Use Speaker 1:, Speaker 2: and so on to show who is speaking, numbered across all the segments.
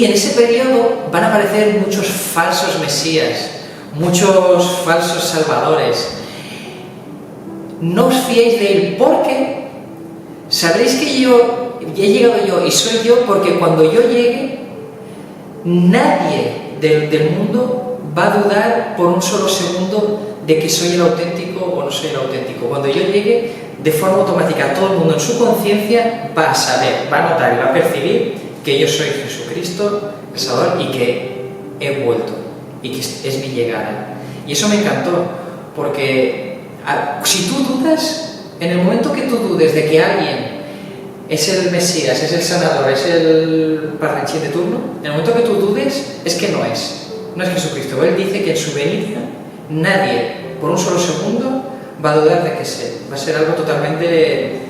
Speaker 1: Y en ese periodo van a aparecer muchos falsos mesías, muchos falsos salvadores. No os fiéis de él porque sabréis que yo he llegado yo y soy yo, porque cuando yo llegue nadie del mundo va a dudar por un solo segundo de que soy el auténtico o no soy el auténtico. Cuando yo llegue, de forma automática, todo el mundo en su conciencia va a saber, va a notar y va a percibir que yo soy Jesucristo, el Salvador, y que he vuelto, y que es mi llegada. Y eso me encantó, porque si tú dudas, en el momento que tú dudes de que alguien es el Mesías, es el sanador, es el parlanchín de turno, en el momento que tú dudes, es que no es Jesucristo. Él dice que en su venida nadie, por un solo segundo, va a dudar de que es él. Va a ser algo totalmente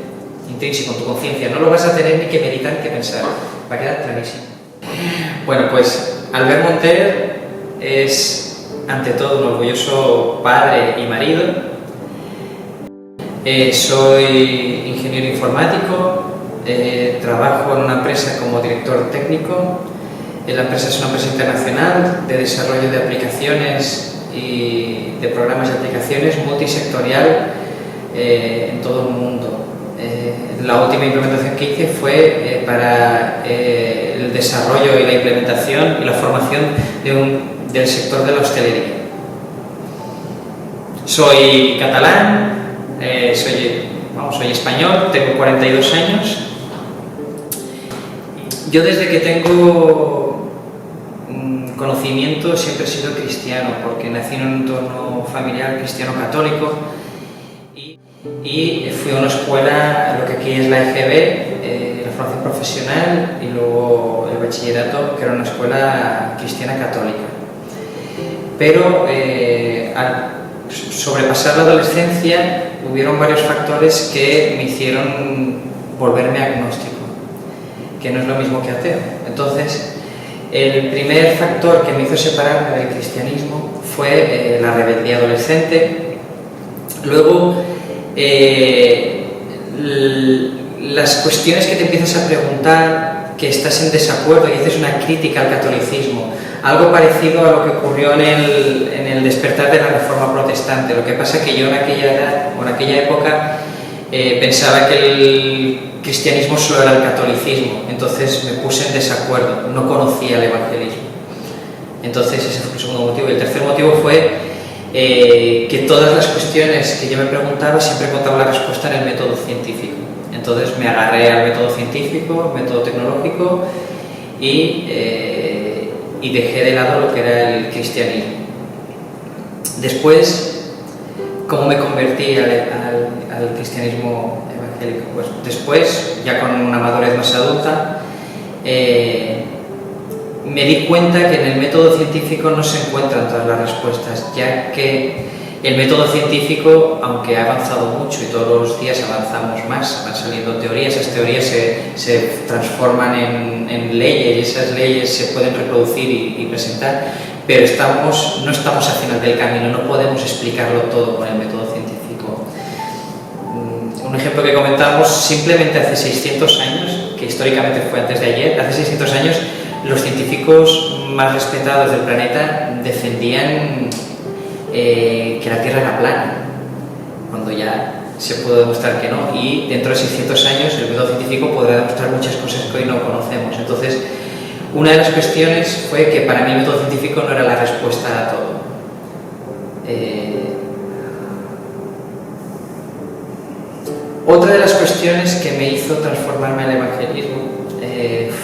Speaker 1: intrínseco en tu conciencia, no lo vas a tener ni que meditar ni que pensar, va a quedar clarísimo. Bueno, pues Albert Monter es ante todo un orgulloso padre y marido. Soy ingeniero informático, trabajo en una empresa como director técnico. La empresa es una empresa internacional de desarrollo de aplicaciones y de programas de aplicaciones multisectorial en todo el mundo. La última implementación que hice fue para el desarrollo y la implementación y la formación del sector de la hostelería. Soy catalán, soy español, tengo 42 años. Yo desde que tengo conocimiento siempre he sido cristiano, porque nací en un entorno familiar cristiano católico y fui a una escuela, lo que aquí es la EGB, la formación profesional, y luego el bachillerato, que era una escuela cristiana católica. Pero al sobrepasar la adolescencia hubieron varios factores que me hicieron volverme agnóstico, que no es lo mismo que ateo. Entonces, el primer factor que me hizo separarme del cristianismo fue la rebeldía adolescente. Luego, las cuestiones que te empiezas a preguntar, que estás en desacuerdo y haces una crítica al catolicismo, algo parecido a lo que ocurrió en el despertar de la Reforma Protestante. Lo que pasa es que yo en aquella edad o en aquella época pensaba que el cristianismo solo era el catolicismo, entonces me puse en desacuerdo, no conocía el evangelismo. Entonces ese fue el segundo motivo. Y el tercer motivo fue que todas las cuestiones que yo me preguntaba siempre encontraba la respuesta en el método científico. Entonces me agarré al método científico, método tecnológico, y dejé de lado lo que era el cristianismo. Después, ¿cómo me convertí al cristianismo evangélico? Pues después, ya con una madurez más adulta, me di cuenta que en el método científico no se encuentran todas las respuestas, ya que el método científico, aunque ha avanzado mucho y todos los días avanzamos más, van saliendo teorías, esas teorías se transforman en leyes, y esas leyes se pueden reproducir y presentar, pero no estamos al final del camino, no podemos explicarlo todo con el método científico. Un ejemplo que comentamos, simplemente hace 600 años, que históricamente fue antes de ayer, hace 600 años los científicos más respetados del planeta defendían que la Tierra era plana, cuando ya se pudo demostrar que no, y dentro de 600 años el método científico podrá demostrar muchas cosas que hoy no conocemos. Entonces, una de las cuestiones fue que para mí el método científico no era la respuesta a todo. Otra de las cuestiones que me hizo transformarme al evangelismo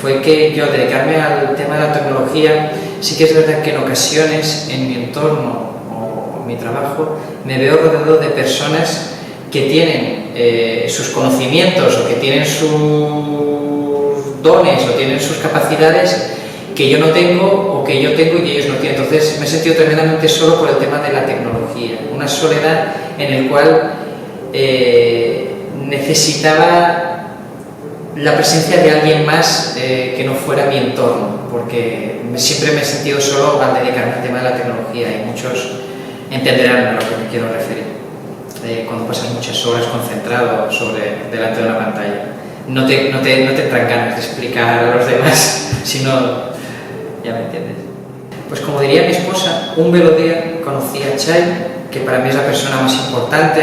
Speaker 1: fue que yo, al dedicarme al tema de la tecnología, sí que es verdad que en ocasiones en mi entorno o en mi trabajo me veo rodeado de personas que tienen sus conocimientos o que tienen sus dones o tienen sus capacidades que yo no tengo o que yo tengo y que ellos no tienen. Entonces me he sentido tremendamente solo por el tema de la tecnología, una soledad en el cual necesitaba la presencia de alguien más que no fuera mi entorno, porque siempre me he sentido solo al dedicarme al tema de la tecnología, y muchos entenderán a lo que me quiero referir. Cuando pasas muchas horas concentrado delante de una pantalla, no te entran ganas de explicar a los demás, sino ya me entiendes. Pues como diría mi esposa, un belo día conocí a Chay, que para mí es la persona más importante,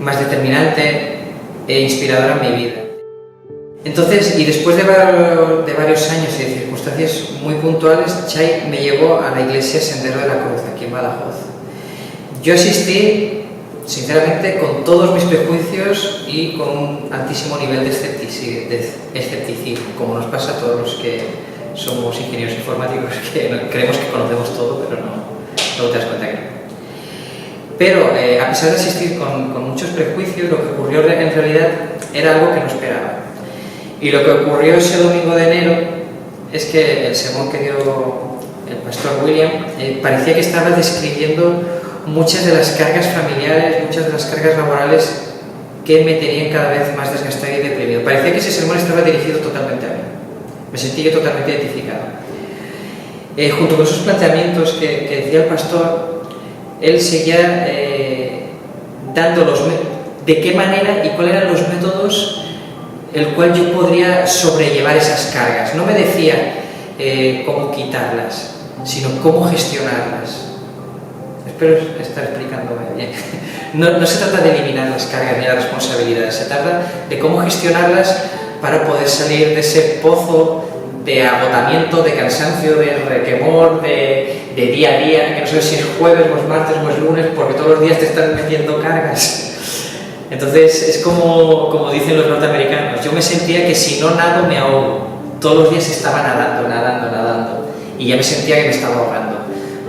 Speaker 1: más determinante e inspiradora en mi vida. Entonces, y después de varios años y de circunstancias muy puntuales, Chay me llevó a la iglesia Sendero de la Cruz, aquí en Badajoz. Yo asistí, sinceramente, con todos mis prejuicios y con un altísimo nivel de escepticismo, como nos pasa a todos los que somos ingenieros informáticos, que creemos que conocemos todo, pero no te das cuenta que no. Pero, a pesar de asistir con muchos prejuicios, lo que ocurrió en realidad era algo que no esperaba. Y lo que ocurrió ese domingo de enero es que el sermón que dio el pastor William parecía que estaba describiendo muchas de las cargas familiares, muchas de las cargas laborales que me tenían cada vez más desgastado y deprimido. Parecía que ese sermón estaba dirigido totalmente a mí. Me sentí yo totalmente identificado. Junto con esos planteamientos que decía el pastor, él seguía dando de qué manera y cuáles eran los métodos el cual yo podría sobrellevar esas cargas. No me decía cómo quitarlas, sino cómo gestionarlas. Espero estar explicándome bien. No se trata de eliminar las cargas ni las responsabilidades, se trata de cómo gestionarlas para poder salir de ese pozo de agotamiento, de cansancio, de requemor, de día a día, que no sabes si es jueves o es martes o es lunes, porque todos los días te están metiendo cargas. Entonces es como dicen los norteamericanos, yo me sentía que si no nado me ahogo. Todos los días estaba nadando, y ya me sentía que me estaba ahogando,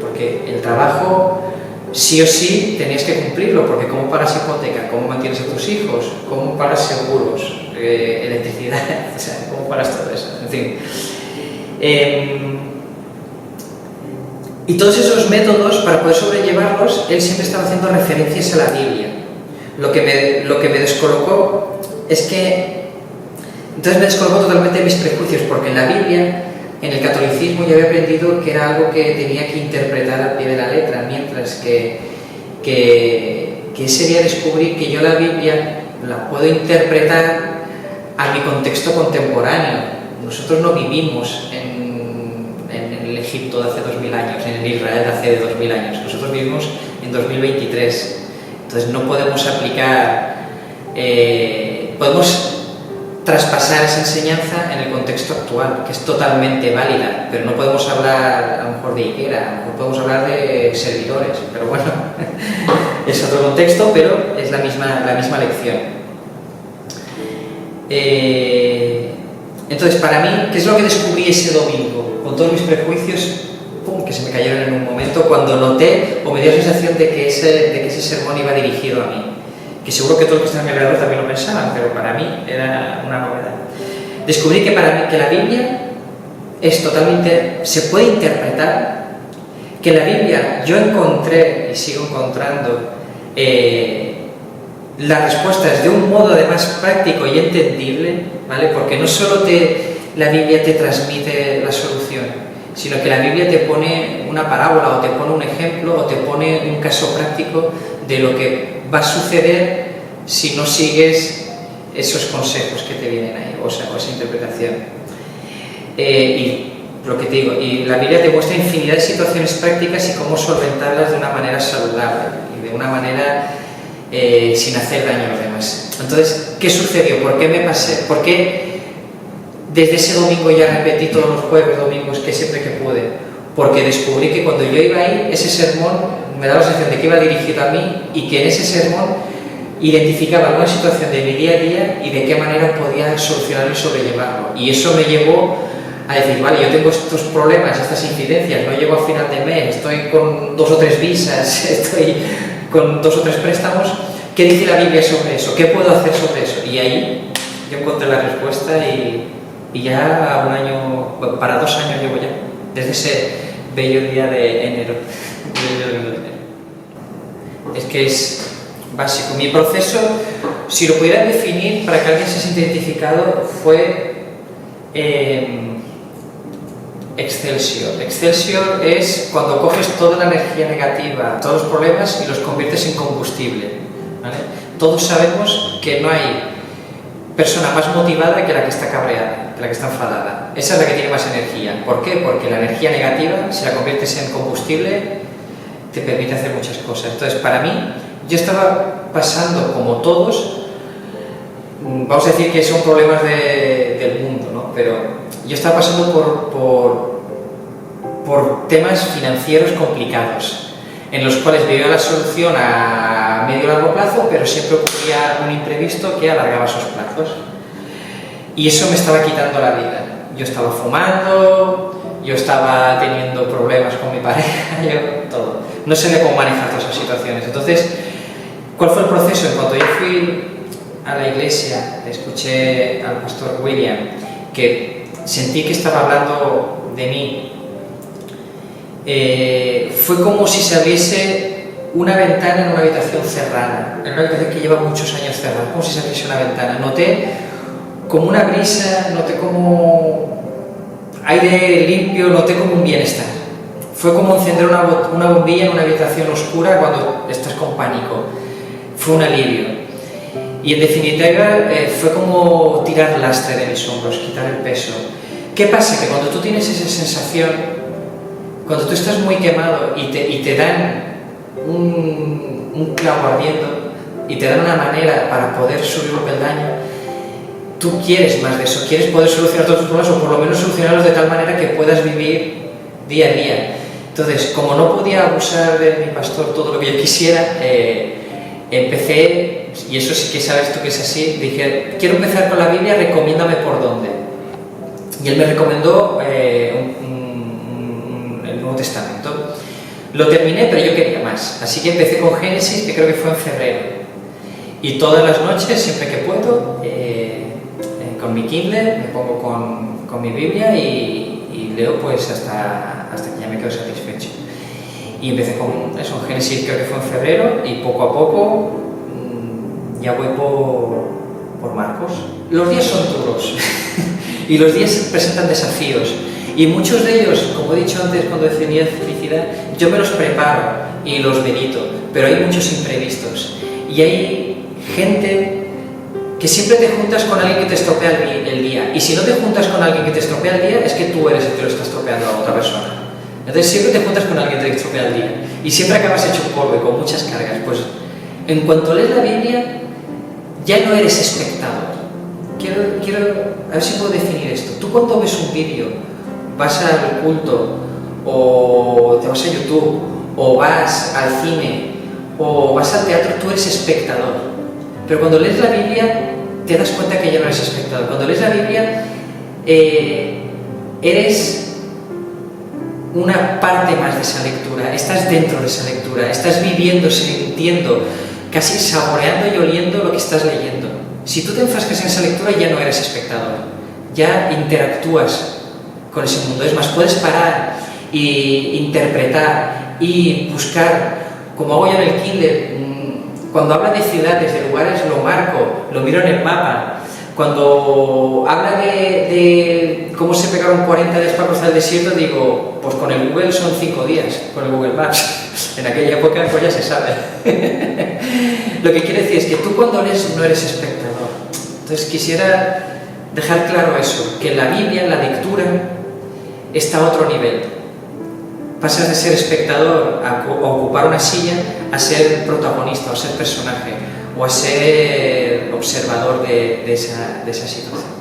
Speaker 1: porque el trabajo sí o sí tenías que cumplirlo, porque ¿cómo pagas hipoteca? ¿Cómo mantienes a tus hijos? ¿Cómo pagas seguros? Electricidad, o sea, ¿cómo pagas todo eso? En fin. Y todos esos métodos, para poder sobrellevarlos, él siempre estaba haciendo referencias a la Biblia. Lo que me descolocó es que... Entonces me descolocó totalmente de mis prejuicios, porque en la Biblia, en el catolicismo, yo había aprendido que era algo que tenía que interpretar al pie de la letra, mientras que ese día descubrí que yo la Biblia la puedo interpretar a mi contexto contemporáneo. Nosotros no vivimos en el Egipto de hace 2000 años, en el Israel de hace 2000 años. Nosotros vivimos en 2023. Entonces no podemos aplicar, podemos traspasar esa enseñanza en el contexto actual, que es totalmente válida, pero no podemos hablar a lo mejor de higuera, a lo mejor podemos hablar de servidores, pero bueno, es otro contexto, pero es la misma lección. Entonces, para mí, ¿qué es lo que descubrí ese domingo? Con todos mis prejuicios, ¡pum!, que se me cayeron en un momento cuando noté o me dio la sensación de que ese sermón iba dirigido a mí. Que seguro que todos los que están a mi alrededor también lo pensaban, pero para mí era una novedad. Descubrí que para mí que la Biblia es totalmente, se puede interpretar, que en la Biblia yo encontré y sigo encontrando las respuestas de un modo además práctico y entendible, ¿vale? Porque no solo la Biblia te transmite la solución, sino que la Biblia te pone una parábola o te pone un ejemplo o te pone un caso práctico de lo que va a suceder si no sigues esos consejos que te vienen ahí, o sea, esa interpretación. Y lo que te digo, y la Biblia te muestra infinidad de situaciones prácticas y cómo solventarlas de una manera saludable y de una manera sin hacer daño a los demás. Entonces, ¿qué sucedió? ¿Por qué me pasé? ¿Por qué desde ese domingo ya repetí todos los jueves, domingos, que siempre que pude? Porque descubrí que cuando yo iba ahí, ese sermón me daba la sensación de que iba dirigido a mí y que en ese sermón identificaba alguna situación de mi día a día y de qué manera podía solucionarlo y sobrellevarlo. Y eso me llevó a decir, vale, yo tengo estos problemas, estas incidencias, no llego a final de mes, estoy con 2 o 3 visas, estoy con 2 o 3 préstamos, ¿qué dice la Biblia sobre eso? ¿Qué puedo hacer sobre eso? Y ahí yo encontré la respuesta y ya un año, bueno, para 2 años llevo ya, desde ese bello día de enero. Es que es básico. Mi proceso, si lo pudiera definir para que alguien se sienta identificado, fue Excelsior. Excelsior es cuando coges toda la energía negativa, todos los problemas y los conviertes en combustible, ¿vale? Todos sabemos que no hay persona más motivada que la que está cabreada. de la que está enfadada. Esa es la que tiene más energía. ¿Por qué? Porque la energía negativa, si la conviertes en combustible, te permite hacer muchas cosas. Entonces, para mí, yo estaba pasando, como todos, vamos a decir que son problemas del mundo, ¿no? Pero yo estaba pasando por temas financieros complicados, en los cuales veía la solución a medio y largo plazo, pero siempre ocurría un imprevisto que alargaba esos plazos. Y eso me estaba quitando la vida. Yo estaba fumando, yo estaba teniendo problemas con mi pareja, yo todo. No sabía cómo manejar todas esas situaciones. Entonces, ¿cuál fue el proceso? En cuanto yo fui a la iglesia, escuché al pastor William, que sentí que estaba hablando de mí, fue como si se abriese una ventana en una habitación cerrada, en una habitación que lleva muchos años cerrada, como si se abriese una ventana. Noté como una brisa, noté como aire limpio, noté como un bienestar. Fue como encender una bombilla en una habitación oscura cuando estás con pánico. Fue un alivio. Y en definitiva fue como tirar lastre de mis hombros, quitar el peso. ¿Qué pasa? Que cuando tú tienes esa sensación, cuando tú estás muy quemado y te dan un clavo ardiendo y te dan una manera para poder subir un peldaño, tú quieres más de eso, quieres poder solucionar todos tus problemas o por lo menos solucionarlos de tal manera que puedas vivir día a día. Entonces, como no podía abusar de mi pastor todo lo que yo quisiera, empecé, y eso sí que sabes tú que es así, dije, quiero empezar con la Biblia, recomiéndame por dónde. Y él me recomendó el Nuevo Testamento. Lo terminé, pero yo quería más. Así que empecé con Génesis, que creo que fue en febrero. Y todas las noches, siempre que puedo, con mi Kindle, me pongo con mi Biblia y leo pues hasta que ya me quedo satisfecho. Y empecé con eso, en Génesis creo que fue en febrero, y poco a poco ya voy por Marcos. Los días son duros y los días presentan desafíos, y muchos de ellos, como he dicho antes cuando definía felicidad, yo me los preparo y los medito, pero hay muchos imprevistos y hay gente que siempre te juntas con alguien que te estropea el día, y si no te juntas con alguien que te estropea el día, es que tú eres el que lo está estropeando a otra persona. Entonces siempre te juntas con alguien que te estropea el día y siempre acabas hecho polvo y con muchas cargas. Pues en cuanto lees la Biblia, ya no eres espectador. Quiero a ver si puedo definir esto. Tú cuando ves un vídeo, vas al culto, o te vas a YouTube, o vas al cine, o vas al teatro, tú eres espectador. Pero cuando lees la Biblia, te das cuenta que ya no eres espectador. Cuando lees la Biblia, eres una parte más de esa lectura, estás dentro de esa lectura, estás viviendo, sintiendo, casi saboreando y oliendo lo que estás leyendo. Si tú te enfrascas en esa lectura, ya no eres espectador, ya interactúas con ese mundo. Es más, puedes parar e interpretar y buscar, como hago yo en el Kindle. Cuando habla de ciudades, de lugares, lo marco, lo miro en el mapa. Cuando habla de cómo se pegaron 40 días para cruzar el desierto, digo, pues con el Google son 5 días, con el Google Maps. En aquella época pues ya se sabe. Lo que quiere decir es que tú cuando lees no eres espectador. Entonces quisiera dejar claro eso, que en la Biblia, la lectura, está a otro nivel. Pasas de ser espectador a ocupar una silla a ser protagonista, o a ser personaje, o a ser observador de esa situación.